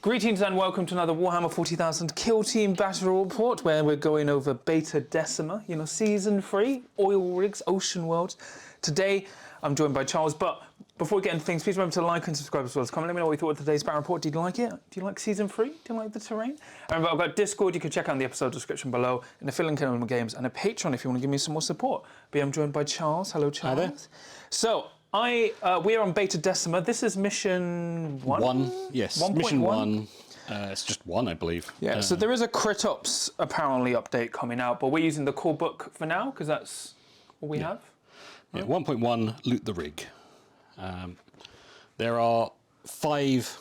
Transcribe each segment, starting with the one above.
Greetings and welcome to another Warhammer 40,000 Kill Team Battle Report, where we're going over Behta-Decmia, Season 3, Oil Rigs, Ocean World. Today, I'm joined by Charles, but before we get into things, please remember to like and subscribe as well as comment. Let me know what you thought of today's battle report. Did you like it? Do you like Season 3? Do you like the terrain? Remember, I've got Discord, you can check out in the episode description below, and a filling in on games, and a Patreon if you want to give me some more support. But I'm joined by Charles. Hello, Charles. Hi there. So, we are on Behta-Decmia. This is mission 1? Yes, 1. mission 1. It's just 1, I believe. Yeah, so there is a Crit Ops apparently update coming out, but we're using the core book for now because that's all we have. Yeah, 1.1, loot the rig. There are 5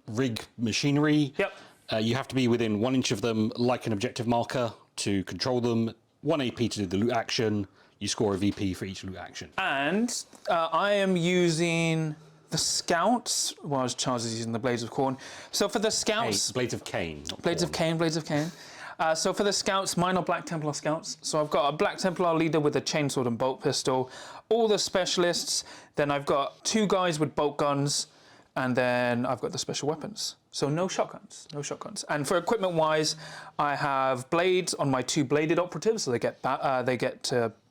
rig machinery. Yep. You have to be within 1 inch of them, like an objective marker, to control them. 1 AP to do the loot action. You score a VP for each loot action. And I am using the Scouts, whilst Charles is using the Blades of Khaine. So for the Scouts... Hey, Blades of Khaine. Blades of Khaine, Blades of Khaine. So for the Scouts, mine are Black Templar Scouts. So I've got a Black Templar leader with a chainsword and bolt pistol. All the specialists. Then I've got 2 guys with bolt guns. And then I've got the special weapons. So no shotguns, no shotguns. And for equipment-wise, I have blades on my 2 bladed operatives, so they get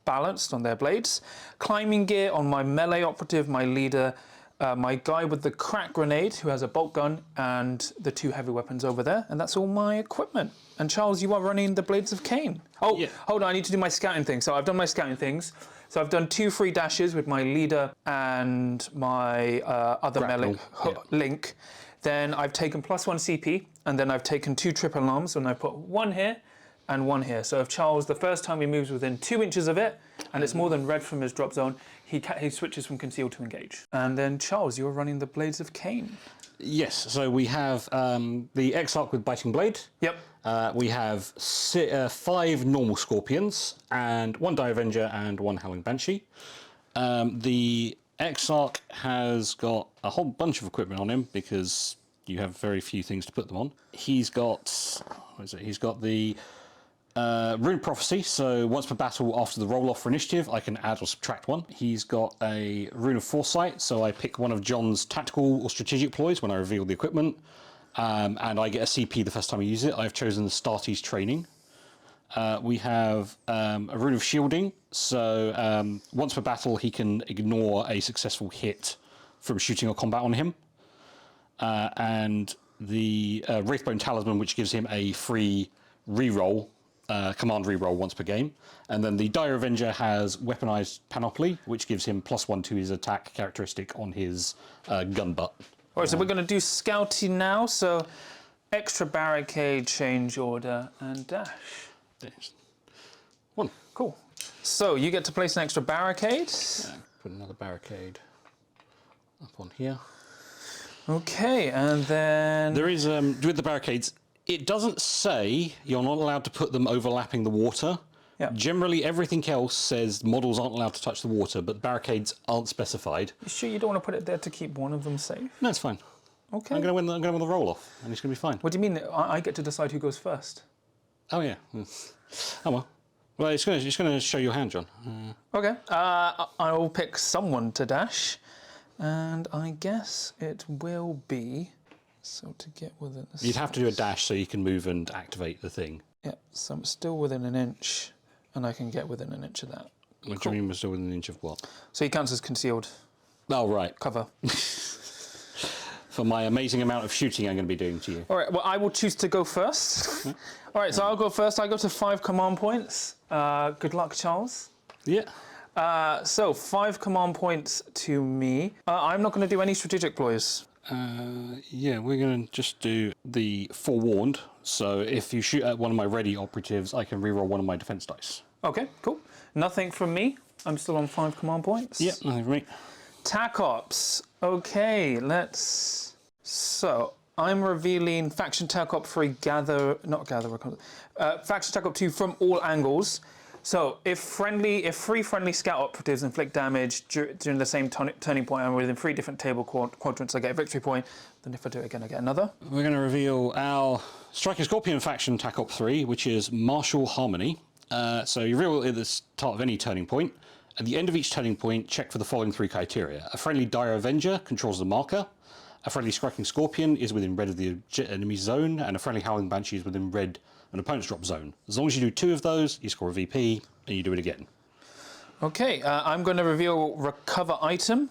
balanced on their blades. Climbing gear on my melee operative, my leader, my guy with the crack grenade, who has a bolt gun, and the 2 heavy weapons over there. And that's all my equipment. And Charles, you are running the Blades of Khaine. Oh, yeah. Hold on, I need to do my scouting thing. So I've done my scouting things. So I've done 2 free dashes with my leader and my other melee Link. Then I've taken +1 CP, and then I've taken 2 triple alarms, and I put 1 here and 1 here. So if Charles, the first time he moves within 2 inches of it, and it's more than red from his drop zone, he switches from concealed to engage. And then Charles, you're running the Blades of Khaine. Yes, so we have the Exarch with Biting Blade. Yep. We have 5 normal Scorpions, and 1 Die Avenger and 1 Howling Banshee. The Exarch has got a whole bunch of equipment on him because you have very few things to put them on. He's got, what is it? He's got the Rune Prophecy, so once per battle after the roll-off for initiative, I can add or subtract 1. He's got a Rune of Foresight, so I pick one of John's tactical or strategic ploys when I reveal the equipment, and I get a CP the first time I use it. I've chosen the Astartes Training. We have a Rune of Shielding, so once per battle he can ignore a successful hit from shooting or combat on him. And the Wraithbone Talisman, which gives him a free reroll, command reroll once per game. And then the Dire Avenger has Weaponized Panoply, which gives him +1 to his attack characteristic on his gun butt. All right, so we're going to do scouting now. So extra barricade, change order, and dash. There's 1. Cool. So you get to place an extra barricade. Put another barricade up on here. Okay, and then... There is, with the barricades, it doesn't say you're not allowed to put them overlapping the water. Yep. Generally, everything else says models aren't allowed to touch the water, but barricades aren't specified. You sure you don't want to put it there to keep one of them safe? No, it's fine. Okay. I'm going to win the roll-off, and it's going to be fine. What do you mean? I get to decide who goes first? Oh, yeah. Oh, well. Well, it's going to show your hand, John. Okay. I will pick someone to dash, and I guess it will be... So to get within... You'd have to do a dash so you can move and activate the thing. Yeah, so I'm still within an inch, and I can get within an inch of that. What do you mean we're still within an inch of what? So he counts as concealed. Oh, right. Cover. For my amazing amount of shooting I'm going to be doing to you. All right, well, I will choose to go first. All right, so I'll go first. I go to 5 command points. Good luck, Charles. Yeah. So 5 command points to me. I'm not going to do any strategic ploys. Yeah, we're going to just do the Forewarned. So if you shoot at one of my ready operatives, I can reroll one of my defense dice. Okay, cool. Nothing from me. I'm still on 5 command points. Yep, nothing from me. Tac Ops. Okay, let's... So, I'm revealing Faction Tac Op 3 Faction Tac Op 2 from all angles. So, if 3 friendly scout operatives inflict damage during the same turning point and within 3 different table quadrants, I get a victory point. Then if I do it again, I get another. We're going to reveal our Striking Scorpion Faction Tac Op 3, which is Martial Harmony. So you reveal at the start of any turning point. At the end of each turning point, check for the following 3 criteria. A friendly Dire Avenger controls the marker. A friendly striking scorpion is within red of the enemy zone, and a friendly howling banshee is within red an opponent's drop zone. As long as you do 2 of those, you score a VP, and you do it again. Okay, I'm going to reveal recover item,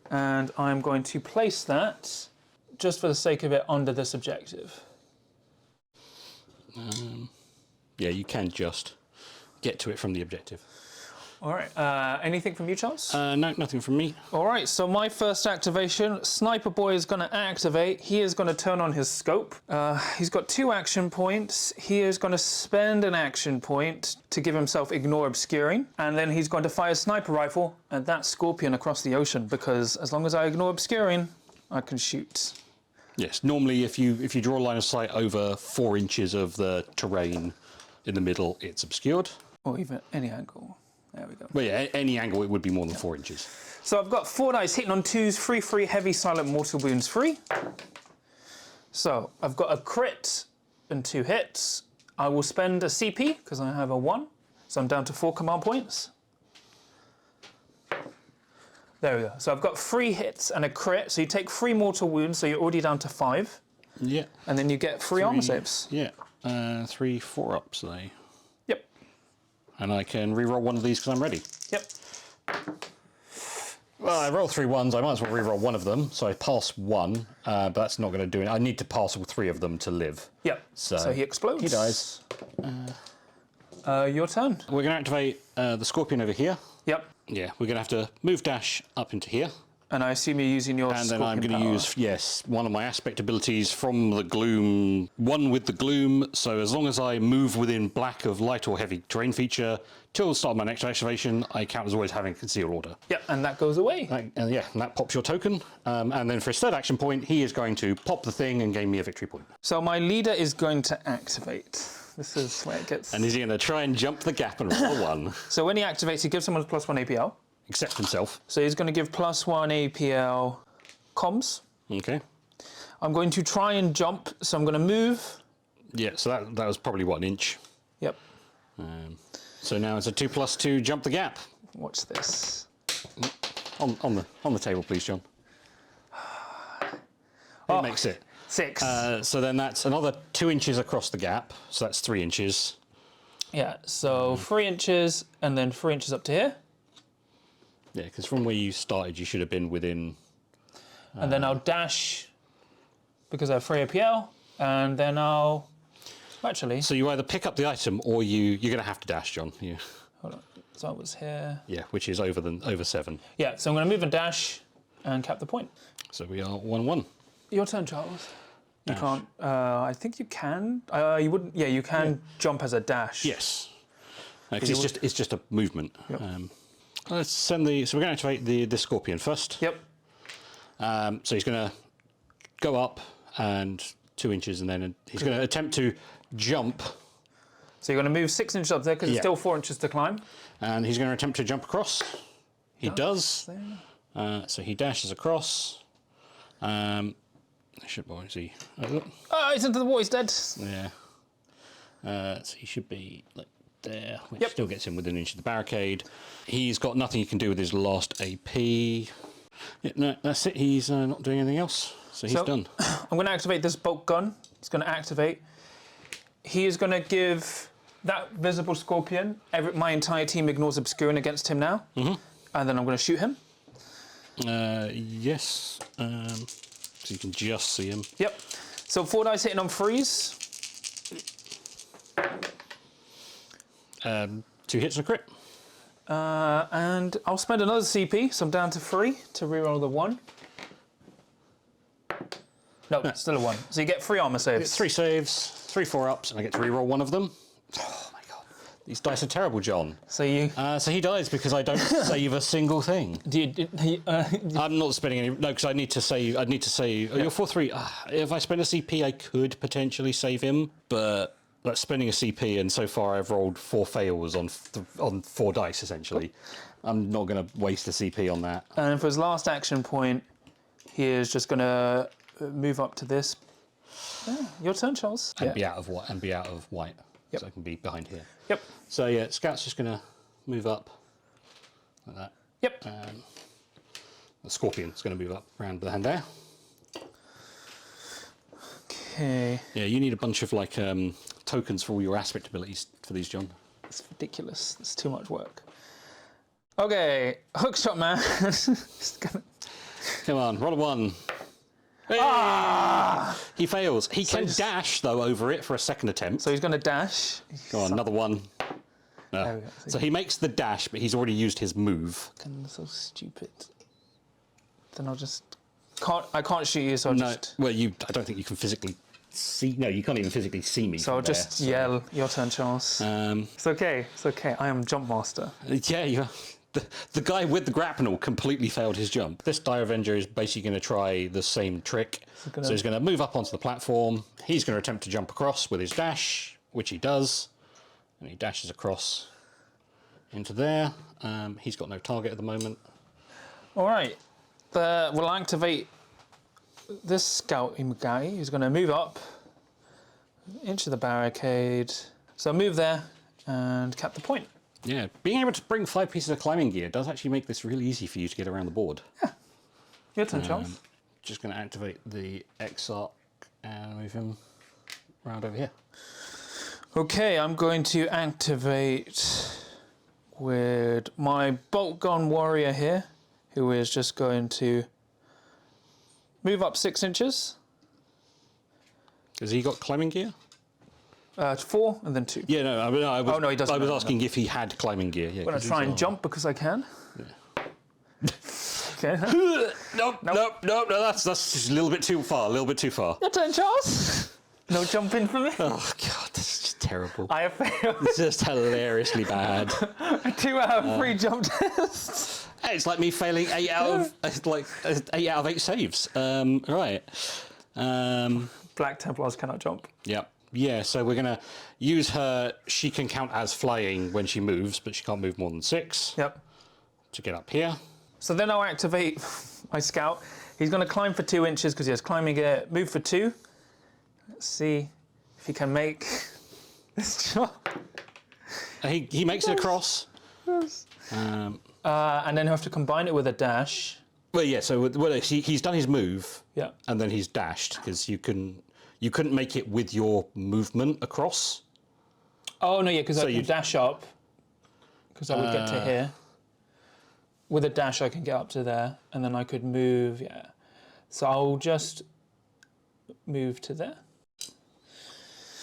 and I'm going to place that, just for the sake of it, under this objective. Yeah, you can just get to it from the objective. All right, anything from you, Charles? No, nothing from me. All right, so my first activation, Sniper Boy is going to activate. He is going to turn on his scope. He's got 2 action points. He is going to spend an action point to give himself Ignore Obscuring, and then he's going to fire a sniper rifle at that scorpion across the ocean, because as long as I ignore Obscuring, I can shoot. Yes, normally if you draw a line of sight over 4 inches of the terrain in the middle, it's obscured. Or even any angle. There we go. But yeah, any angle, it would be more than 4 inches. So I've got 4 dice hitting on 2s, 3 heavy silent mortal wounds free. So I've got a crit and 2 hits. I will spend a CP because I have a 1. So I'm down to 4 command points. There we go. So I've got 3 hits and a crit. So you take 3 mortal wounds, so you're already down to 5. Yeah. And then you get 3 armor saves. Yeah. 3 4-ups, they. Yep. And I can re-roll one of these because I'm ready. Yep. Well, I roll 3 1s, I might as well re-roll one of them. So I pass 1, but that's not going to do it. I need to pass all 3 of them to live. Yep. So he explodes. He dies. Your turn. We're going to activate the scorpion over here. Yep. Yeah, we're going to have to move dash up into here. And I assume you're using your And then I'm going to use, yes, one of my aspect abilities from the gloom, one with the gloom. So as long as I move within black of light or heavy terrain feature till the start of my next activation, I count as always having conceal order. Yep, and that goes away. And yeah, and that pops your token. And then for his 3rd action point, he is going to pop the thing and gain me a victory point. So my leader is going to activate. This is where it gets... And is he going to try and jump the gap and roll a 1? So when he activates, he gives someone a +1 APL. Except himself. So he's going to give +1 APL comms. Okay. I'm going to try and jump, so I'm going to move. Yeah, so that was probably, what, an inch? Yep. So now it's a 2+2 jump the gap. Watch this. On the table, please, John. It makes it. 6. So then that's another 2 inches across the gap. So that's 3 inches. Yeah, so 3 inches and then 3 inches up to here. Yeah, because from where you started, you should have been within... And then I'll dash, because I have 3 APL, and then I'll... Actually... So you either pick up the item, or you're going to have to dash, John. Yeah. Hold on. So I was here... Yeah, which is over 7. Yeah, so I'm going to move and dash and cap the point. So we are 1-1. Your turn, Charles. You can't... I think you can. You wouldn't... Yeah, you can jump as a dash. Yes. Because it's just a movement. Yep. Let's send the... So we're going to activate the scorpion first. Yep. So he's going to go up and 2 inches, and then he's going to attempt to jump. So you're going to move 6 inches up there, because it's still 4 inches to climb. And he's going to attempt to jump across. He does. So he dashes across. Should be, is he? Oh, he's into the wall, he's dead. Yeah. So he should be like there, which still gets him within an inch of the barricade. He's got nothing he can do with his last AP. Yeah, no, that's it. He's not doing anything else. So he's done. I'm going to activate this bolt gun. It's going to activate. He is going to give that visible scorpion, my entire team ignores obscuring against him now. And then I'm going to shoot him. Yes. So you can just see him. Yep. So 4 dice hitting on 3s. 2 hits and a crit. And I'll spend another CP, so I'm down to 3 to reroll the 1. No, still a 1. So you get 3 armor saves. 3 saves, 3 4-ups, and I get to reroll one of them. Oh my god. These dice are terrible, John. So you... So he dies because I don't save a single thing. I'm not spending any... No, because I need to say... You're 4-3. If I spend a CP, I could potentially save him, but... That's spending a CP, and so far I've rolled 4 fails on 4 dice, essentially. I'm not going to waste a CP on that. And for his last action point, he is just going to move up to this. Your turn, Charles. And be out of white. Yep. So I can be behind here. Yep. So yeah, Scout's just going to move up like that. Yep. The Scorpion's going to move up around behind there. Okay. Yeah, you need a bunch of like tokens for all your aspect abilities for these, John. It's ridiculous. It's too much work. Okay, hookshot man. Just gonna... Come on, roll a 1. Hey! He fails. He can dash though over it for a second attempt. So he's going to dash. Go on, another 1. No. So he makes the dash, but he's already used his move. Fucking so stupid. Then I'll just I can't shoot you, so I'll just. Well, I don't think you can physically see. No, you can't even physically see me. So I'll just yell, "Your turn, Charles." It's okay. It's okay. I am jump master. Yeah, you. The guy with the grapnel completely failed his jump. This Dire Avenger is basically going to try the same trick. So he's going to move up onto the platform. He's going to attempt to jump across with his dash, which he does. And he dashes across into there. He's got no target at the moment. All right. We'll activate this scout guy who's going to move up into the barricade. So move there and cap the point. Yeah, being able to bring 5 pieces of climbing gear does actually make this really easy for you to get around the board. Yeah. Your turn, Charles. Just going to activate the Exarch and move him around over here. Okay, I'm going to activate with my bolt gun warrior here, who is just going to move up 6 inches. Has he got climbing gear? 4 and then 2. Yeah, no, I was, oh, no, he doesn't. I was asking if he had climbing gear. Yeah, I'm going to try and jump because I can. Yeah. Okay. Nope, that's just a little bit too far, Your turn, Charles. No jumping for me. Oh, God, this is just terrible. I have failed. It's just hilariously bad. 2 out of 3 jump tests. It's like me failing 8 out of 8 saves. Right. Black Templars cannot jump. Yep. Yeah, so we're going to use her. She can count as flying when she moves, but she can't move more than 6. Yep. To get up here. So then I'll activate my scout. He's going to climb for 2 inches because he has climbing gear. Move for 2. Let's see if he can make this jump. He makes it across. Yes. And then he'll have to combine it with a dash. Well, yeah, so he's done his move. Yeah. And then he's dashed because you couldn't make it with your movement across. Oh, no, yeah, because I can dash up, because I would get to here. With a dash, I can get up to there, and then I could move, yeah. So I'll just move to there.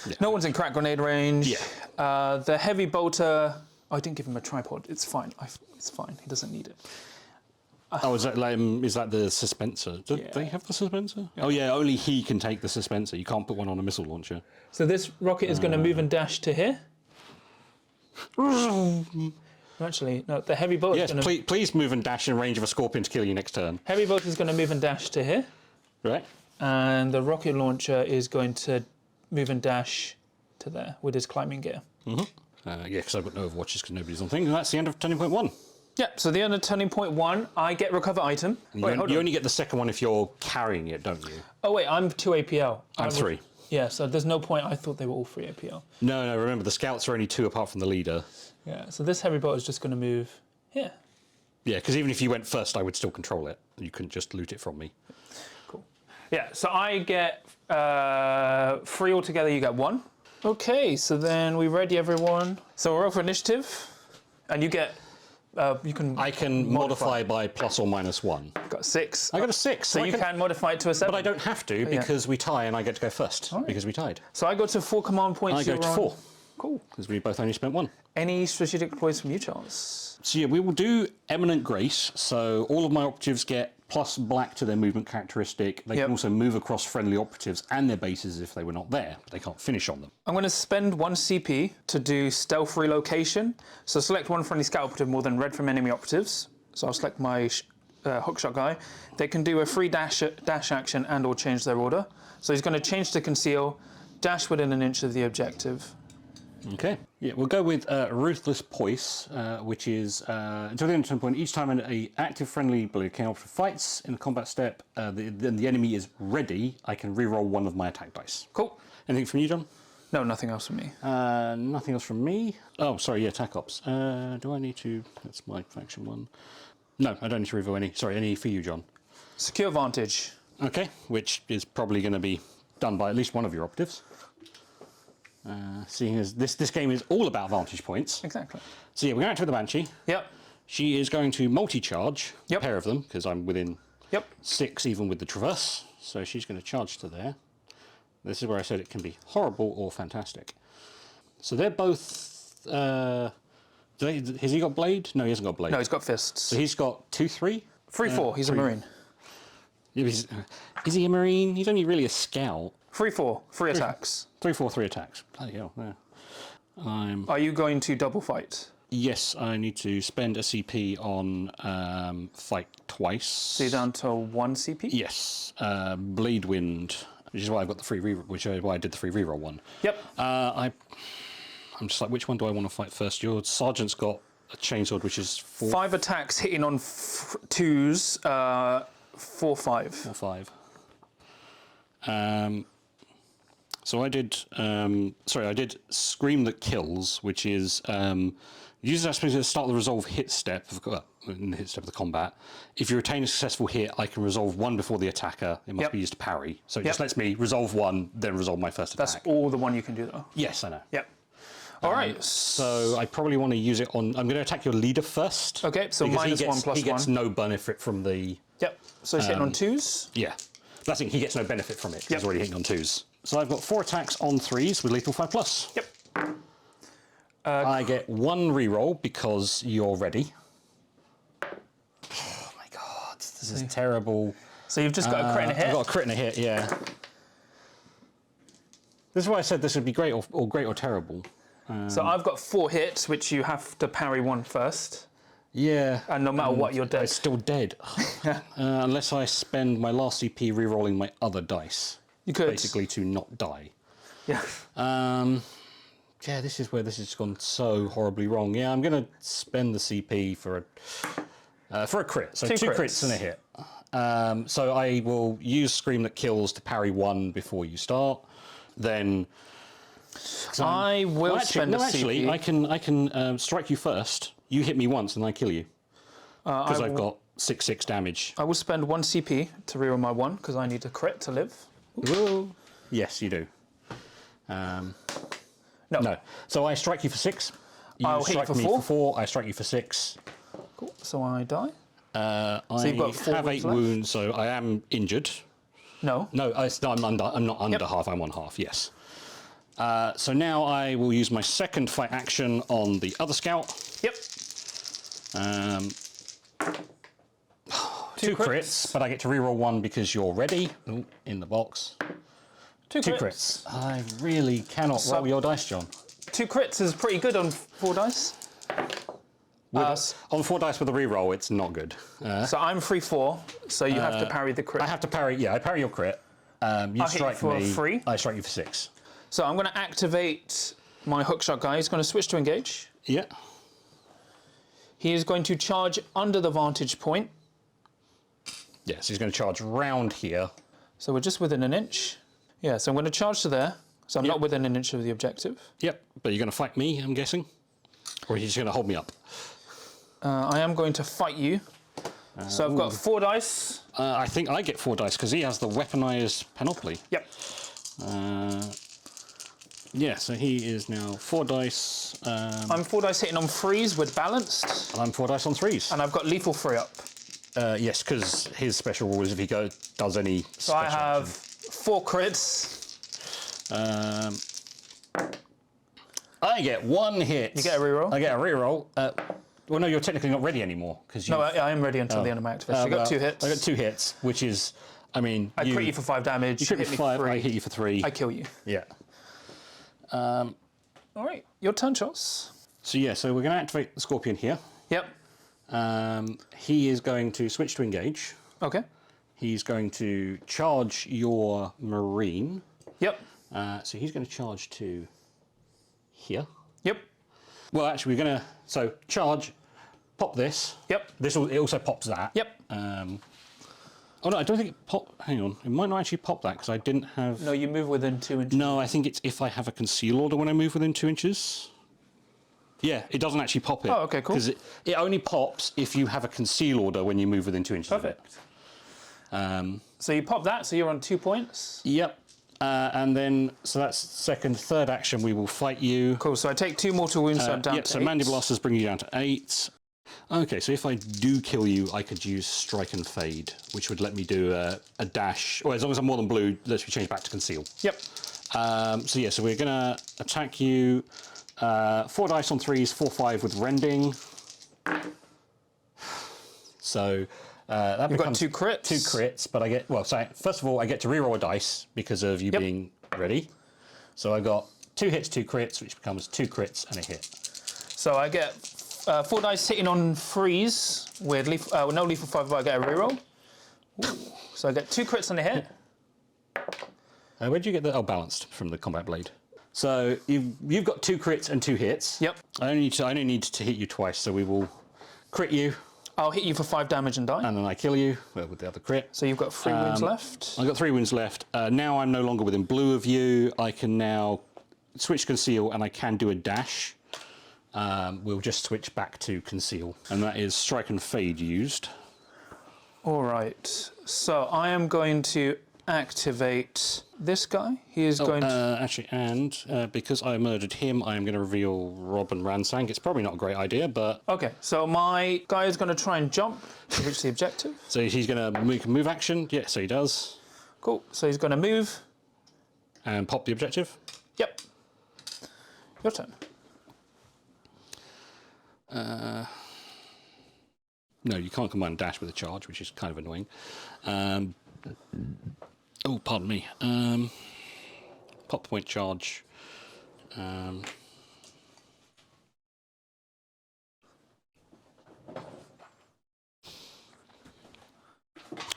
Yeah. No one's in crack grenade range. Yeah. The heavy bolter, I didn't give him a tripod. It's fine. It's fine. He doesn't need it. Oh, is that the suspenser? Do they have the suspenser? Yeah. Oh, yeah, only he can take the suspenser. You can't put one on a missile launcher. So this rocket is going to move and dash to here. Actually, no, the heavy bolt is going to... Yes, please move and dash in range of a scorpion to kill you next turn. Heavy bolt is going to move and dash to here. Right. And the rocket launcher is going to move and dash to there with his climbing gear. Mm-hmm. Yeah, because I've got no overwatches because nobody's on thing. And that's the end of turning point 1. Yeah, so the end of turning point 1, I get recover item. You only get the second one if you're carrying it, don't you? Oh, wait, I'm 2 APL. I'm 3. Yeah, so there's no point. I thought they were all 3 APL. No, remember, the scouts are only 2 apart from the leader. Yeah, so this heavy bolt is just going to move here. Yeah, because even if you went first, I would still control it. You couldn't just loot it from me. Cool. Yeah, so I get 3 altogether, you get 1. Okay, so then we ready, everyone. So we're roll for initiative, and you get... I can modify by plus or minus 1. Got 6. I got a 6. So you can modify it to a 7. But I don't have to because we tie and I get to go first because we tied. So I got to 4 command points. I go to 4. Cool. Because we both only spent 1. Any strategic deploys from you, Charles? So yeah, we will do Eminent Grace. So all of my operatives get plus black to their movement characteristic. They can also move across friendly operatives and their bases if they were not there, but they can't finish on them. I'm going to spend 1 CP to do stealth relocation. So select 1 friendly scout operative more than red from enemy operatives. So I'll select my hookshot guy. They can do a free dash action and or change their order. So he's going to change to conceal, dash within an inch of the objective. Okay. Yeah, we'll go with Ruthless Poise, which is until the end of turn point, each time an active friendly blue counter fights in a combat step, the enemy is ready, I can reroll 1 of my attack dice. Cool. Anything from you, John? No, nothing else from me. Nothing else from me. Oh, sorry, yeah, attack ops. Do I need to... That's my faction 1. No, I don't need to reveal any. Sorry, any for you, John. Secure vantage. Okay, which is probably going to be done by at least one of your operatives. Seeing as this game is all about vantage points. Exactly. So yeah, we're going to the Banshee. Yep. She is going to multi-charge a pair of them, because I'm within 6 even with the Traverse. So she's going to charge to there. This is where I said it can be horrible or fantastic. So they're both... has he got blade? No, he hasn't got blade. No, he's got fists. So he's got 2-3? 3-4, he's a Marine. Yeah, is he a Marine? He's only really a scout. 3-4, 3 attacks. 3-4, 3 attacks. Bloody hell, yeah. Are you going to double fight? Yes, I need to spend a CP on fight twice. So you're down to 1 CP? Yes, Bleed Wind, which is why I've got the free reroll, which is why I did the free reroll one. Yep. I'm just like, which one do I want to fight first? Your sergeant's got a chainsword, which is 4. 5 attacks hitting on 2s, 4-5. 4-5. So I did, I did Scream That Kills, which is, uses that to start the resolve hit step, in the hit step of the combat. If you retain a successful hit, I can resolve 1 before the attacker. It must be used to parry. So it just lets me resolve 1, then resolve my first attack. That's all the one you can do, though. Yes, I know. Yep. All right. So I probably want to use it on, I'm going to attack your leader first. Okay, so minus 1+1. He gets no benefit from the... Yep, so he's hitting on 2s? Yeah. That's it, he gets no benefit from it. He's already hitting on 2s. So I've got 4 attacks on 3s with lethal 5+. Yep. I get 1 reroll because you're ready. Oh my god, this is terrible. So you've just got a crit and a hit? I've got a crit and a hit, yeah. This is why I said this would be great or great or terrible. So I've got 4 hits, which you have to parry 1 first. Yeah. And no matter what, you're dead. It's still dead. Unless I spend my last CP rerolling my other dice. You could. Basically to not die. Yeah. Yeah, this is where this has gone so horribly wrong. Yeah, I'm going to spend the CP for a crit. So 2 crits and a hit. So I will use Scream That Kills to parry 1 before you start. Then... I will spend a CP. I can strike you first. You hit me once and I kill you. Because I've got 6/6 damage. I will spend 1 CP to reroll my 1, because I need a crit to live. Ooh. Yes, you do. No. So I strike you for 6. I'll hit you for 4. For 4. I strike you for 6. Cool. So I die. I you've got 4 have 8 wounds, so I am injured. No. No, I'm not under half. I'm on half. Yes. So now I will use my second fight action on the other scout. Yep. 2 crits, but I get to reroll 1 because you're ready. Ooh, in the box. 2 2 crits. I really cannot roll your dice, John. 2 crits is pretty good on 4 dice. On 4 dice with a reroll, it's not good. So I'm 3-4, so you have to parry the crit. I have to parry. Yeah, I parry your crit. You strike hit you for me. 3. I strike you for 6. So I'm going to activate my hookshot guy. He's going to switch to engage. Yeah. He is going to charge under the vantage point. Yes, he's going to charge round here. So we're just within an inch. Yeah, so I'm going to charge to there. So I'm not within an inch of the objective. Yep, but you're going to fight me, I'm guessing? Or are you just going to hold me up? I am going to fight you. So I've got 4 dice. I think I get 4 dice because he has the weaponized panoply. Yep. Yeah, so he is now 4 dice. I'm 4 dice hitting on 3s with balanced. And I'm 4 dice on 3s. And I've got lethal 3 up. Yes, because his special rule is if he does any So I have 4 crits. I get 1 hit. You get a reroll? I get a reroll. Well, no, you're technically not ready anymore. No, I am ready until the end of my activation. You got 2 hits. I got 2 hits, which is, I mean... I crit you for 5 damage. You crit me for 5, I hit you for 3. I kill you. Yeah. All right, your turn, Charles. So yeah, so we're going to activate the Scorpion here. Yep. He is going to switch to engage. Okay. He's going to charge your Marine. Yep. So he's going to charge to here. Yep. Well, actually, we're going to... So, charge, pop this. Yep. It also pops that. Yep. Oh, no, I don't think it popped... Hang on. It might not actually pop that, because I didn't have... No, you move within 2 inches. No, I think it's if I have a conceal order when I move within 2 inches. Yeah, it doesn't actually pop it. Oh, okay, cool. Because it only pops if you have a conceal order when you move within 2 inches. Perfect. So you pop that, so you're on 2 points. Yep. And then, so that's second, third action, we will fight you. Cool, so I take 2 mortal wounds, so I'm down to 8. So Mandiblasters bring you down to 8. Okay, so if I do kill you, I could use Strike and Fade, which would let me do a dash, or as long as I'm more than blue, lets me change back to Conceal. Yep. So yeah, so we're going to attack you. 4 dice on 3s, 4-5 with Rending. So that You've becomes got 2 crits. 2 crits, but I get, well, so first of all, I get to reroll a dice because of you being ready. So I got 2 hits, 2 crits, which becomes 2 crits and a hit. So I get 4 dice hitting on 3s with no lethal 5, but I get a reroll. Ooh. So I get 2 crits and a hit. Where did you get that? Oh, balanced from the combat blade. So you've got 2 crits and 2 hits. Yep. I only need to hit you twice, so we will crit you. I'll hit you for 5 damage and die. And then I kill you with the other crit. So you've got 3 wounds left. I've got 3 wounds left. Now I'm no longer within blue of you. I can now switch Conceal, and I can do a dash. We'll just switch back to Conceal. And that is Strike and Fade used. All right. So I am going to activate this guy. He is going to... Actually, and because I murdered him, I am going to reveal Rob and Ransang. It's probably not a great idea, but... Okay, so my guy is going to try and jump to reach the objective. So he's going to make a move action. Yeah, so he does. Cool. So he's going to move. And pop the objective. Yep. Your turn. No, you can't combine dash with a charge, which is kind of annoying. Oh, pardon me. Pop point charge.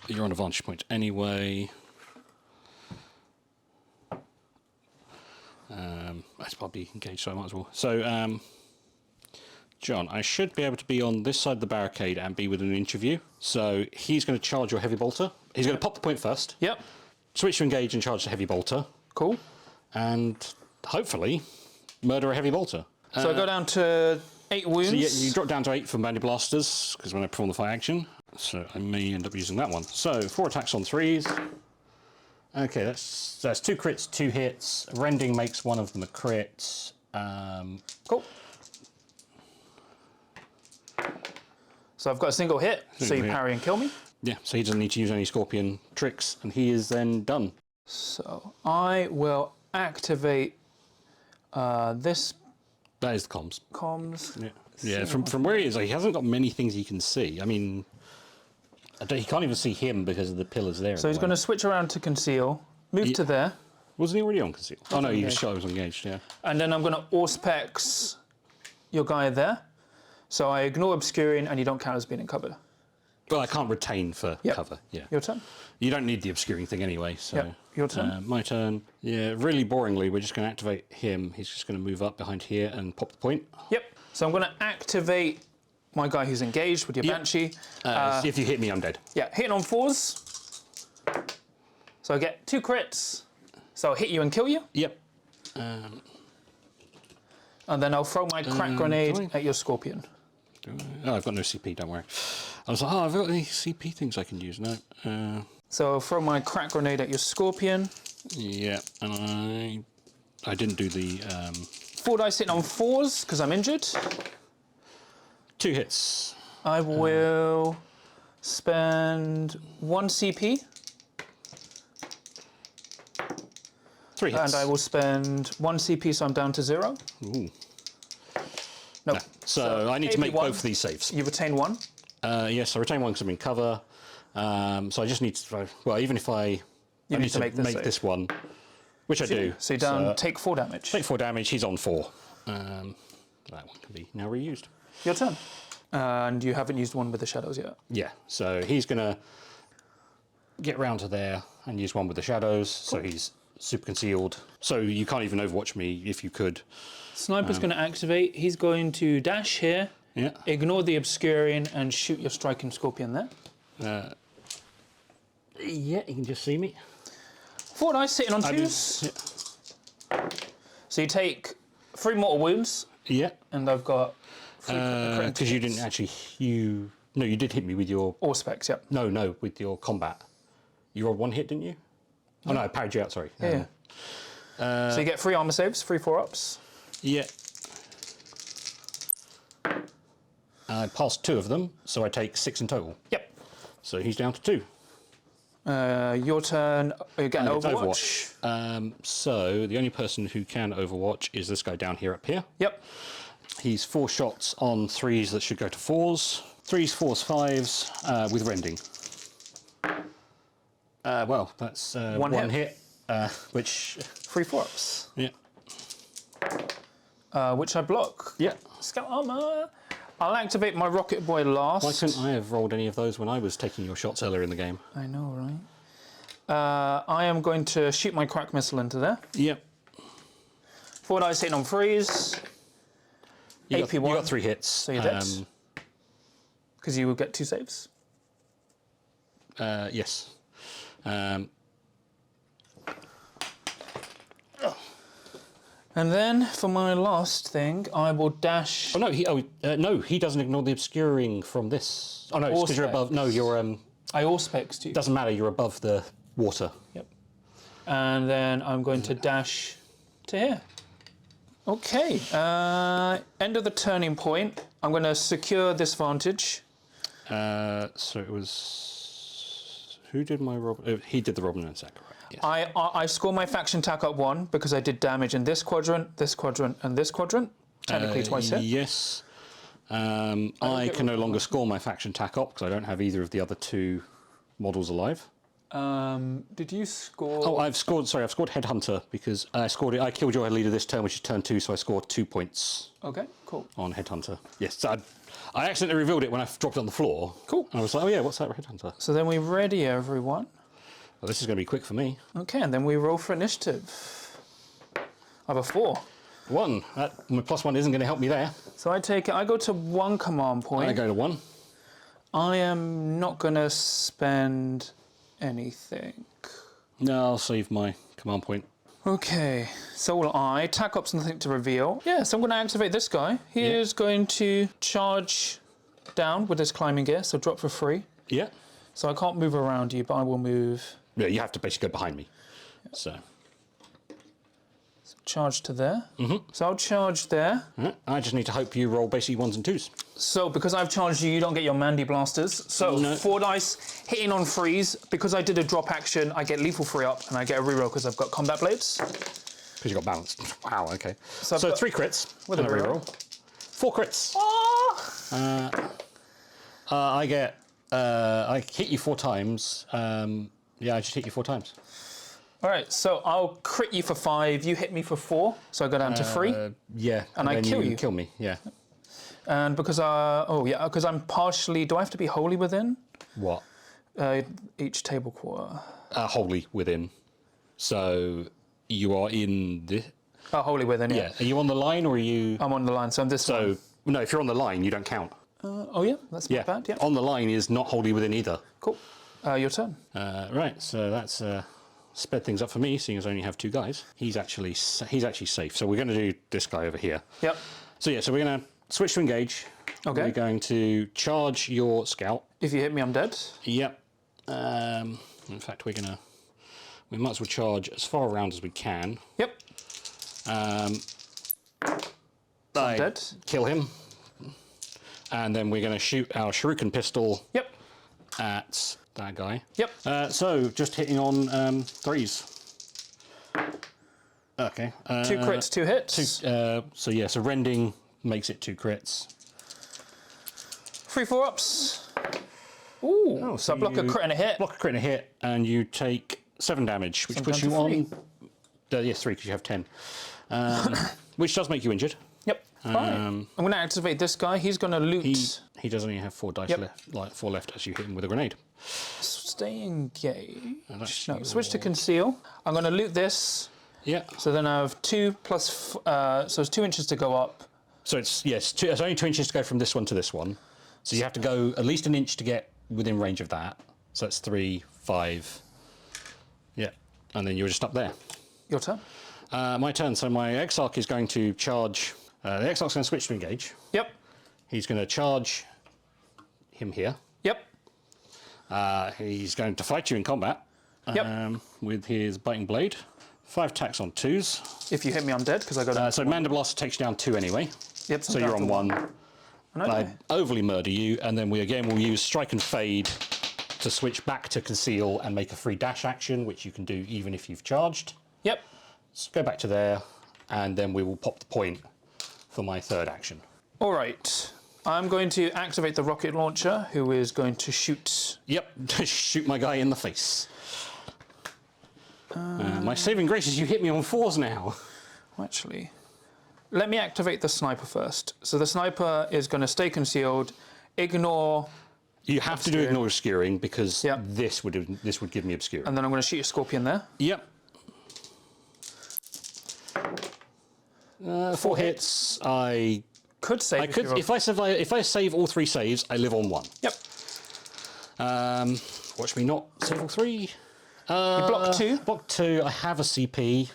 You're on a vantage point anyway. That's probably engaged, so I might as well. So, John, I should be able to be on this side of the barricade and be within an inch of you. So he's going to charge your heavy bolter. He's going to pop the point first. Yep. Switch to engage and charge the heavy bolter. Cool. And hopefully murder a heavy bolter. So I go down to 8 wounds. So you drop down to 8 for Mandiblasters, because when I perform the fire action. So I may end up using that one. So 4 attacks on 3s. Okay, that's 2 crits, 2 hits. Rending makes one of them a crit. Cool. So I've got a single hit, so you parry and kill me. Yeah, so he doesn't need to use any scorpion tricks, and he is then done. So I will activate this. That is the comms. Comms. Yeah, yeah. From where he is, he hasn't got many things he can see. I mean, he can't even see him because of the pillars there. So he's going to switch around to Conceal, move to there. Wasn't he already on Conceal? Oh no, he was engaged, yeah. And then I'm going to Auspex your guy there. So I ignore Obscuring, and you don't count as being in cover. Well, I can't retain for cover, yeah. Your turn. You don't need the Obscuring thing anyway, so... Yep. Your turn. My turn. Yeah, really boringly, we're just going to activate him. He's just going to move up behind here and pop the point. Yep. So I'm going to activate my guy who's engaged with your Banshee. If you hit me, I'm dead. Yeah, hitting on 4s. So I get 2 crits. So I'll hit you and kill you. Yep. And then I'll throw my crack grenade at your Scorpion. Oh, I've got no CP, don't worry. I was like, I've got any CP things I can use. No. So I'll throw my crack grenade at your Scorpion. Yeah, and I didn't do the... 4 dice hitting on 4s, because I'm injured. 2 hits. I will spend 1 CP. 3 hits. And I will spend 1 CP, so I'm down to 0. Ooh. Nope. No. So I need to make both of these saves. You retain 1? Yes, I retain 1 because I'm in cover. So I just need to... Well, even if I need to make this one, which I do. So you're down, take 4 damage. Take 4 damage, he's on 4. That one can be now reused. Your turn. And you haven't used one with the shadows yet. Yeah, so he's going to get round to there and use one with the shadows. Cool. So he's super concealed. So you can't even overwatch me if you could. Sniper's going to activate. He's going to dash here, ignore the Obscuring, and shoot your striking Scorpion there. Yeah, you can just see me. 4 dice sitting on 2s. Yeah. So you take 3 mortal wounds. Yeah. And I've got... Because you didn't actually... No, you did hit me with your... Auspex, yep. No, with your combat. You rolled 1 hit, didn't you? Oh no, I parried you out. Sorry. Yeah. So you get 3 armor saves, 3 4-ups. Yeah. I passed 2 of them, so I take 6 in total. Yep. So he's down to 2. Your turn. You get Overwatch. So the only person who can Overwatch is this guy down here up here. Yep. He's 4 shots on 3s that should go to 4s. 3s, 4s, 5s with rending. Well, that's one hit, which... 3 4-ups. Yeah. Which I block. Yeah. Scout armor. I'll activate my Rocket Boy last. Why couldn't I have rolled any of those when I was taking your shots earlier in the game? I know, right? I am going to shoot my crack missile into there. Yep. 4 dice hitting on 3s. AP1. You got 3 hits. So you're dead. Because you will get 2 saves. Yes. And then for my last thing, I will dash. Oh no, he doesn't ignore the obscuring from this. Oh no, it's because you're above. No, you're I Auspex too. Doesn't matter. You're above the water. Yep. And then I'm going to dash to here. Okay. End of the turning point. I'm going to secure this vantage. So it was who did my Robin? He did the Robin and Zach, right? Yes. I score my faction tack up 1 because I did damage in this quadrant, and this quadrant. Technically twice hit. Yes. I can no longer score my faction tack up because I don't have either of the other 2 models alive. Did you score? Oh, I've scored. Sorry, I've scored Headhunter because I scored it. I killed your head leader this turn, which is turn 2, so I scored 2 points. Okay, cool. On Headhunter. Yes, so I accidentally revealed it when I dropped it on the floor. Cool. And I was like, oh yeah, what's that Headhunter? So then we ready everyone. Well, this is going to be quick for me. Okay, and then we roll for initiative. I have a 4. 1. My +1 isn't going to help me there. So I go to 1 command point. I go to 1. I am not going to spend anything. No, I'll save my command point. Okay, so will I. Tack up's nothing to reveal. Yeah, so I'm going to activate this guy. He is going to charge down with his climbing gear, so drop for free. Yeah. So I can't move around you, but I will move. Yeah, you have to basically go behind me. Yeah. So charge to there. So I'll charge there. I just need to hope you roll basically 1s and 2s. So because I've charged you, you don't get your Mandy blasters. So 4 dice hitting on 3s. Because I did a drop action, I get lethal 3 up, and I get a reroll because I've got combat blades. Because you got balanced. Wow. Okay. So 3 crits with a reroll. 4 crits. Oh! I get. I hit you 4 times. Yeah, I just hit you 4 times. All right, so I'll crit you for 5. You hit me for 4, so I go down to 3. Yeah, and I kill you. Kill me. Yeah. And because because I'm partially. Do I have to be wholly within? What? Each table quarter. Wholly within. So you are in the. Oh, wholly within. Yeah. Yeah. Are you on the line or are you? I'm on the line, so I'm this one. No, if you're on the line, you don't count. Oh yeah, that's not bad. Yeah. On the line is not wholly within either. Cool. Your turn. Right. So that's. Sped things up for me, seeing as I only have 2 guys. He's actually safe. So we're going to do this guy over here. Yep. So yeah, so we're going to switch to engage. Okay. We're going to charge your scout. If you hit me, I'm dead. Yep. In fact, we might as well charge as far around as we can. Yep. I'm dead. Kill him. And then we're going to shoot our shuriken pistol. Yep. At that guy. Yep. So just hitting on 3s. Okay. 2 crits, 2 hits. So rending makes it 2 crits. 3 4-ups. Ooh. So I block a crit and a hit. Block a crit and a hit, and you take 7 damage, which puts you on. Yes, 3 because you have 10. Which does make you injured. Yep. Fine. I'm going to activate this guy. He's going to loot. He does only have 4 dice left, like 4 left as you hit him with a grenade. Stay engaged. No, switch to conceal. I'm going to loot this. Yeah. So then I have 2 plus. So it's 2 inches to go up. So it's it's only 2 inches to go from this one to this one. So you have to go at least an inch to get within range of that. So it's 3, 5. Yeah. And then you're just up there. Your turn. My turn. So my Exarch is going to charge. The Exarch's going to switch to engage. Yep. He's going to charge him here. Yep. He's going to fight you in combat. Yep. With his biting blade. 5 attacks on 2s. If you hit me, I'm dead because I got down. So Mandiblast takes you down 2 anyway. Yep. So you're on 1. And I overly murder you, and then we again will use Strike and Fade to switch back to Conceal and make a free dash action, which you can do even if you've charged. Yep. So go back to there, and then we will pop the point for my 3rd action. All right. I'm going to activate the rocket launcher, who is going to shoot. Yep, shoot my guy in the face. My saving grace is you hit me on 4s now. Actually, let me activate the sniper first. So the sniper is going to stay concealed, ignore. You have to do ignore obscuring because Yep. this would give me obscuring. And then I'm going to shoot a scorpion there. Yep. 4 hits. I could save. if I save all 3 saves, I live on 1. Yep. Watch me not save all 3. You block 2. Block 2. I have a CP.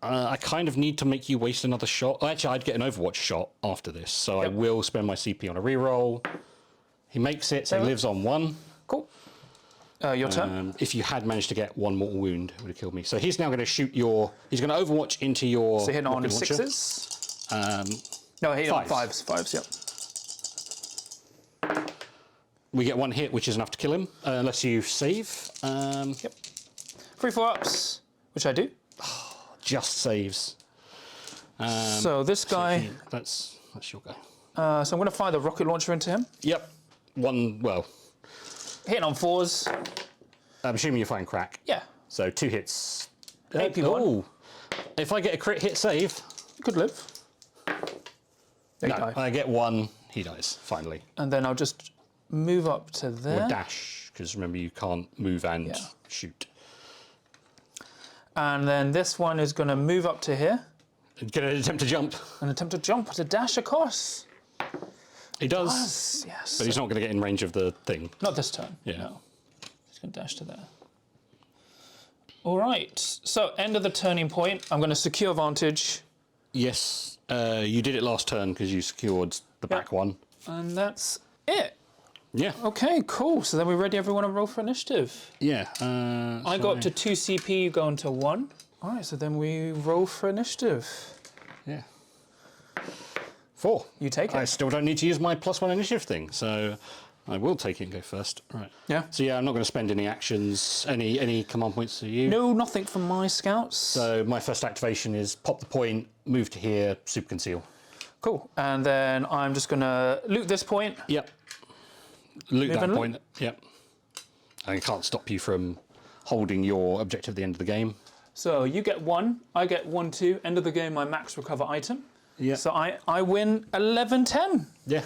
I kind of need to make you waste another shot. Actually, I'd get an Overwatch shot after this, so I will spend my CP on a reroll. He makes it, so he lives on 1. Cool. Your turn. If you had managed to get 1 mortal wound, it would have killed me. So he's now going to shoot your. He's going to Overwatch into your. So hitting on rocket launcher. 6s. No, hitting on 5s. 5s. Yep. We get 1 hit, which is enough to kill him, unless you save. Yep. 3 4-ups, which I do. Just saves. So this guy. That's your guy. So I'm going to fire the rocket launcher into him. Yep. 1. Well, Hitting on 4s. I'm assuming you're firing crack. Yeah. So 2 hits. AP1. Oh, if I get a crit hit save, You could live. They no, die. I get 1. He dies finally. And then I'll just move up to there. Or dash, because remember you can't move and shoot. And then this one is going to move up to here Get an attempt to jump. and attempt to jump to dash across. He does, Yes. but he's not going to get in range of the thing. Not this turn. Yeah. No. He's going to dash to there. All right. So end of the turning point. I'm going to secure vantage. Yes, you did it last turn because you secured the back one. And that's it. Yeah. Okay, cool. So then we're ready. Everyone to roll for initiative. Yeah. I got to 2 CP, you go into 1. All right, so then we roll for initiative. Yeah. 4. You take it. I still don't need to use my +1 initiative thing, so I will take it and go first. Right. Yeah. So yeah, I'm not going to spend any actions, any command points to you. No, nothing from my scouts. So my first activation is pop the point, move to here, super conceal. Cool. And then I'm just going to loot this point. Yep. Loot Move that and point. Yep. I can't stop you from holding your objective at the end of the game. So you get 1, I get 1, 2. End of the game, I max recover item. Yeah. So I win 11-10. Yeah.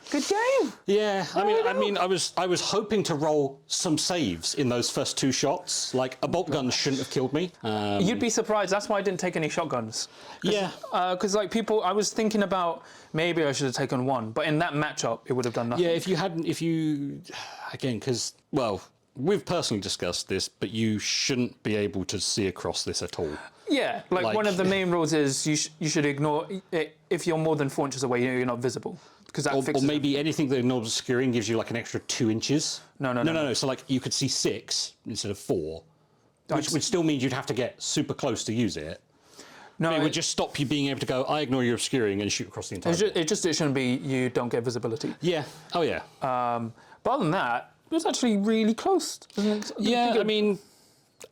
Good game. Yeah, I mean, I was hoping to roll some saves in those first 2 shots. Like a bolt gun shouldn't have killed me. You'd be surprised. That's why I didn't take any shotguns. Yeah. Because like people, I was thinking about maybe I should have taken 1, but in that matchup, it would have done nothing. Yeah, again, because well, we've personally discussed this, but you shouldn't be able to see across this at all. Yeah, like one of the main rules is you should ignore it if you're more than 4 inches away. You're not visible because that fixes Or it. maybe anything that ignores obscuring gives you like an extra 2 inches. No. So like you could see 6 instead of 4, which still means you'd have to get super close to use it. No, It would just stop you being able to go, I ignore your obscuring and shoot across the entire board. it shouldn't be you don't get visibility. Yeah. Oh yeah. But other than that, it was actually really close. Yeah, I mean,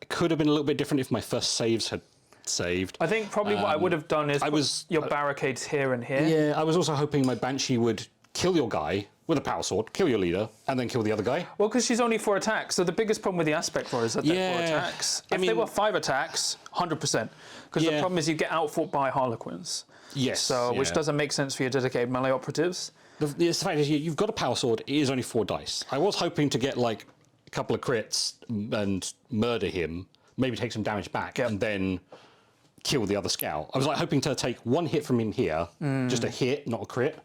it could have been a little bit different if my first saves had saved. I think probably what I would have done is put your barricades here and here. Yeah, I was also hoping my Banshee would kill your guy with a power sword, kill your leader, and then kill the other guy. Well, because she's only 4 attacks, so the biggest problem with the aspect for her is that they're 4 Yeah. attacks. If they were 5 attacks, 100%. Because the problem is you get outfought by Harlequins. Yes. So, which doesn't make sense for your dedicated melee operatives. The fact is, you've got a power sword, it is only 4 dice. I was hoping to get like a couple of crits and murder him, maybe take some damage back, and then kill the other scout. I was like hoping to take 1 hit from him here, just a hit, not a crit,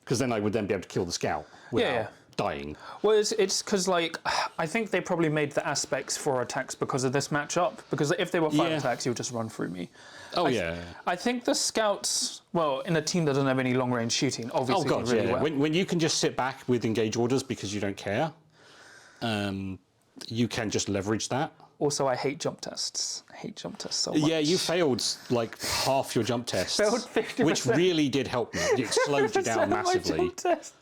because then I would then be able to kill the scout without dying. Well, it's because like I think they probably made the aspects 4 attacks because of this matchup. Because if they were 5 attacks, you would just run through me. I think the scouts, well, in a team that doesn't have any long range shooting, obviously do really well. When you can just sit back with engage orders because you don't care, you can just leverage that. Also, I hate jump tests. I hate jump tests so much. Yeah, you failed like half your jump tests, Failed 50%. which really did help me. It slowed you down massively. My jump test.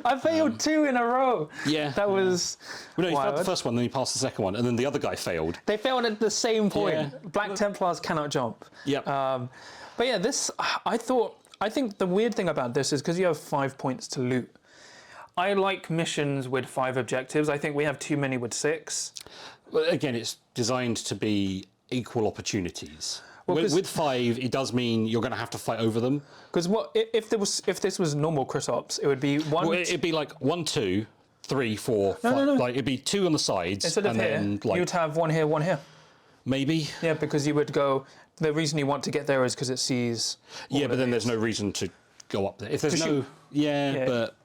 I failed 2 in a row. Yeah, that was. Well, no, you failed wild. the first one, then you passed the second one, and then the other guy failed. They failed at the same point. Yeah. Black Templars cannot jump. Yep. But yeah, this I think the weird thing about this is because you have 5 points to loot. I like missions with 5 objectives. I think we have too many with 6. Well, again, it's designed to be equal opportunities. Well, with 5, it does mean you're going to have to fight over them. Because what if this was normal Chris Ops, it would be 1. Well, it'd be like 1, 2, 3, 4, 5. No. Like it'd be 2 on the sides, Instead of and here, then like you'd have 1 here, 1 here. maybe. Yeah, because you would go. The reason you want to get there is because it sees. Yeah, but then there's no reason to go up there. If there's 'Cause no, yeah. but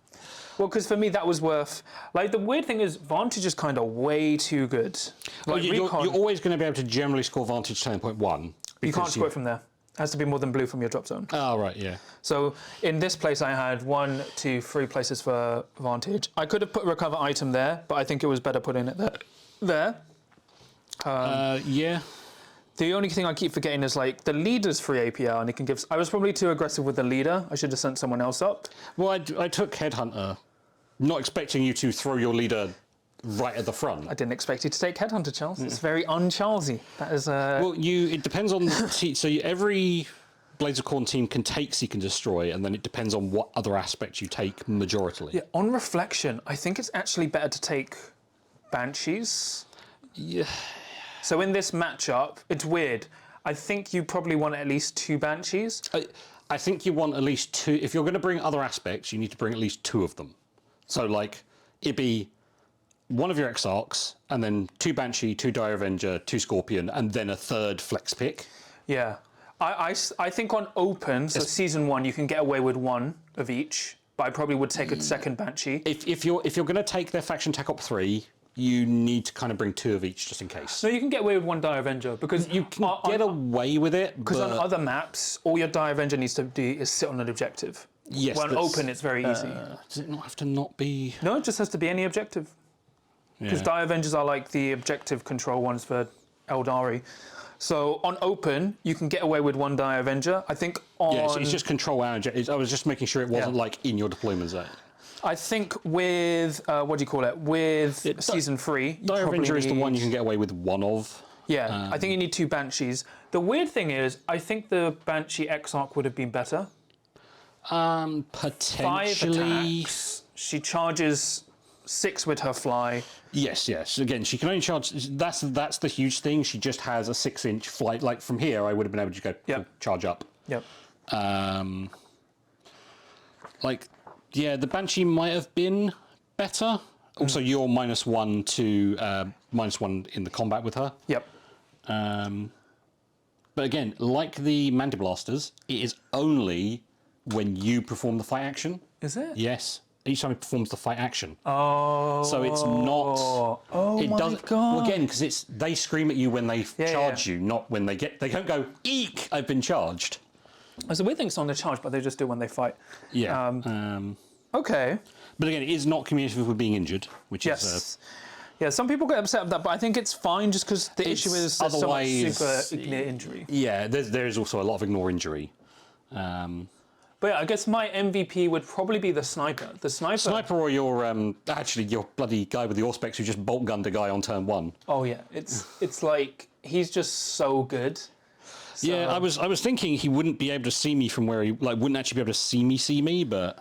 Well, because for me that was worth. Like the weird thing is, Vantage is kind of way too good. Like you're Recon, always going to be able to generally score Vantage 10.1. you can't score it from there. It has to be more than blue from your drop zone. Oh, right, yeah. So in this place, I had 1, 2, 3 places for Vantage. I could have put recover item there, but I think it was better putting it there. Yeah. The only thing I keep forgetting is like the leader's free APR, and it can give. I was probably too aggressive with the leader. I should have sent someone else up. Well, I took Headhunter, not expecting you to throw your leader right at the front. I didn't expect you to take Headhunter, Charles. It's very un-Charlesy. That is. Well, it depends on the team. So every Blades of Khaine team can take, seek, and destroy, and then it depends on what other aspects you take majoritarily. Yeah, on reflection, I think it's actually better to take Banshees. Yeah. So in this matchup, it's weird. I think you probably want at least 2 Banshees. I think you want at least 2. If you're going to bring other aspects, you need to bring at least 2 of them. So, like, it'd be 1 of your Exarchs, and then 2 Banshee, 2 Dire Avenger, 2 Scorpion, and then a 3rd flex pick. Yeah. I think on open, so season 1, you can get away with 1 of each, but I probably would take a 2nd Banshee. If you're going to take their faction Tech Op 3, you need to kind of bring 2 of each just in case. So you can get away with 1 Dire Avenger because You can get away with it, because on other maps, all your Dire Avenger needs to do is sit on an objective. Yes, When open, it's very easy. Does it not have to not be? No, it just has to be any objective. Because Yeah. Dire Avengers are like the objective control ones for Aeldari. So on open, you can get away with 1 Dire Avenger. I think on... Yeah, it's just control our objective. I was just making sure it wasn't like in your deployment zone. I think with, what do you call it? With Season 3, you Dire probably Avenger is the need- one you can get away with 1 of. Yeah, I think you need 2 Banshees. The weird thing is, I think the Banshee Exarch would have been better. 5 Potentially. attacks. She charges 6 with her fly. Yes. Again, she can only charge. That's the huge thing. She just has a 6-inch flight. Like from here, I would have been able to go charge up. Yep. The Banshee might have been better. Also, you're -1 to -1 in the combat with her. Yep. But again, like the Mandiblasters, it is only when you perform the fight action. Is it? Yes. Each time it performs the fight action. Oh. So it's not. Oh it my doesn't, god. Well, again, because they scream at you when they charge you, not when they get. They don't go, eek, I've been charged. It's a weird thing it's on the charge, but they just do when they fight. Yeah. Okay. But again, it is not communicative with being injured, which Yes. is. Yeah, some people get upset with that, but I think it's fine just because the issue is there's so much otherwise- super ignore injury. Yeah, there is also a lot of ignore injury. But yeah, I guess my MVP would probably be the sniper. The sniper. Sniper or your actually your bloody guy with the Auspex who just bolt gunned a guy on turn 1. Oh yeah, it's like he's just so good. So, Yeah, I was thinking he wouldn't be able to see me from where he wouldn't actually be able to see me, but.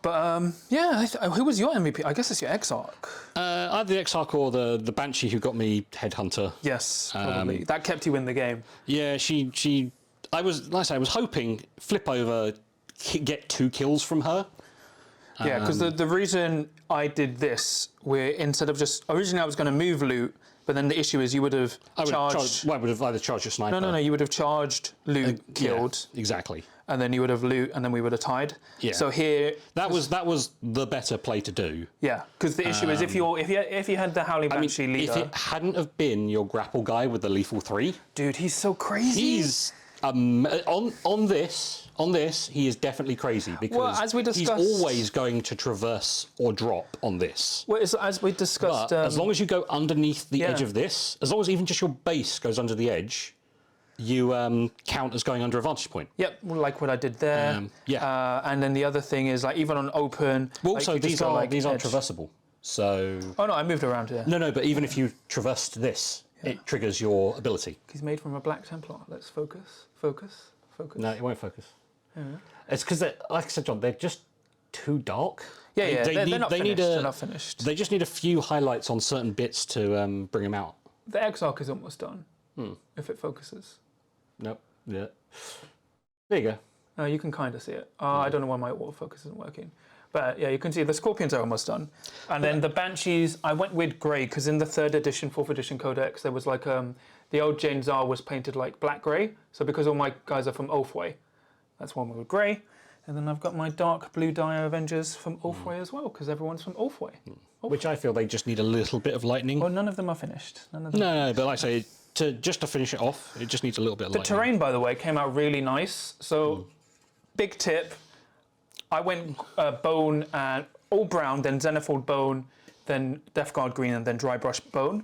But yeah, who was your MVP? I guess it's your Exarch. Either the Exarch or the Banshee who got me Headhunter. Yes, probably. That kept you in the game. Yeah, she. I was I was hoping flip over, get 2 kills from her. Yeah, because the reason I did this, where instead of just originally I was going to move loot, but then the issue is you would have charged. I would have either charged your sniper. No, you would have charged loot, killed, Yeah, exactly. and then you would have loot, and then we would have tied. Yeah. So here, That was the better play to do. yeah, because the issue is if you had the Howling Banshee leader, If it hadn't have been your grapple guy with the lethal 3, dude, he's so crazy. he's on On this, he is definitely crazy because as we he's discussed- always going to traverse or drop on this. Well, as we discussed, But as long as you go underneath the edge yeah. of this, as long as even just your base goes under the edge, you count as going under a vantage point. yep, like what I did there. And then the other thing is like even on open. Well, like, also you just these go, are like, these aren't edge. traversable. So Oh no, I moved around here. no, but even if you traversed this, it triggers your ability. He's made from a Black Templar. Let's focus. No, it won't focus. It's because, like I said, John, they're just too dark. Yeah, they're not finished. They're not finished. They just need a few highlights on certain bits to bring them out. The Exarch is almost done. If it focuses. Nope. Yeah. There you go. You can kind of see it. I don't know why my autofocus isn't working. But yeah, you can see the Scorpions are almost done. And then the Banshees, I went with grey because in the 3rd edition, 4th edition codex, there was like, the old Jane Czar was painted like black grey. So because all my guys are from Ulfway, that's one with grey. And then I've got my dark blue Dire Avengers from Ulfway as well because everyone's from Ulfway. Which I feel they just need a little bit of lightning. Well, none of them are finished. None of them. No, but like I say, just to finish it off, it just needs a little bit of lightning. The terrain, by the way, came out really nice. So, big tip. I went bone and all brown, then Zenithal bone, then Death Guard green, and then dry brush bone.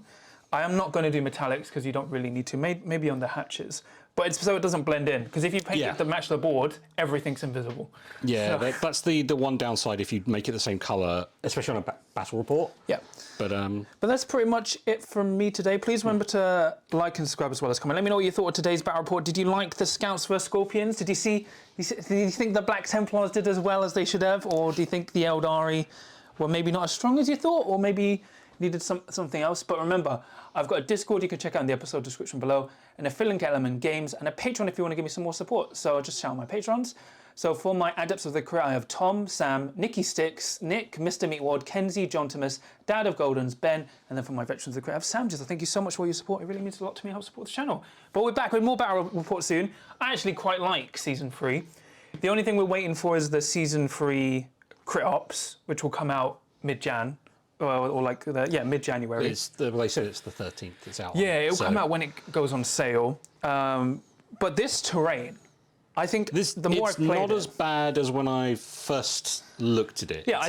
I am not going to do metallics because you don't really need to. Maybe on the hatches, but it's so it doesn't blend in. Because if you paint it to match the board, everything's invisible. Yeah, So- that's the one downside if you make it the same colour, especially on a battle report. Yeah. But that's pretty much it from me today. Please remember to like and subscribe as well as comment. Let me know what you thought of today's battle report. Did you like the Scouts versus Scorpions? Did you think the Black Templars did as well as they should have? Or do you think the Aeldari were maybe not as strong as you thought? Or maybe needed something else? But remember, I've got a Discord you can check out in the episode description below, and a Affiliate Element Games, and a Patreon if you want to give me some more support. So I'll just shout out my Patrons. So for my Adepts of the Career, I have Tom, Sam, Nikki Sticks, Nick, Mr. Meatwad, Kenzie, John Thomas, Dad of Goldens, Ben, and then for my Veterans of the Career, I have Sam. Just thank you so much for your support. It really means a lot to me. Help support the channel. But we're back with more battle reports soon. I actually quite like Season 3. The only thing we're waiting for is the Season 3 Crit Ops, which will come out mid-Jan. Or like, mid-January. they said it's the 13th, it's out. Yeah, it'll come out when it goes on sale. But this terrain, I think the more I've it's played not as bad as when I first looked at it. Yeah,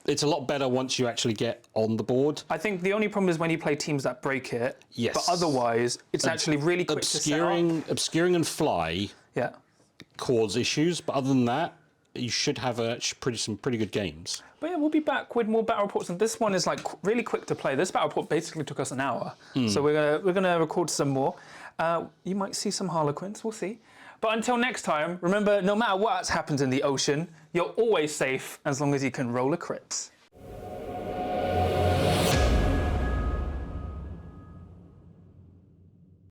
it's a lot better once you actually get on the board. I think the only problem is when you play teams that break it. Yes. But otherwise, it's actually really quick to set up. Obscuring and fly Yeah. cause issues, but other than that, you should have some pretty good games. But yeah, we'll be back with more battle reports, and this one is like really quick to play. This battle report basically took us an hour, so we're gonna record some more. You might see some Harlequins, we'll see. But until next time, remember, no matter what happens in the ocean, you're always safe as long as you can roll a crit.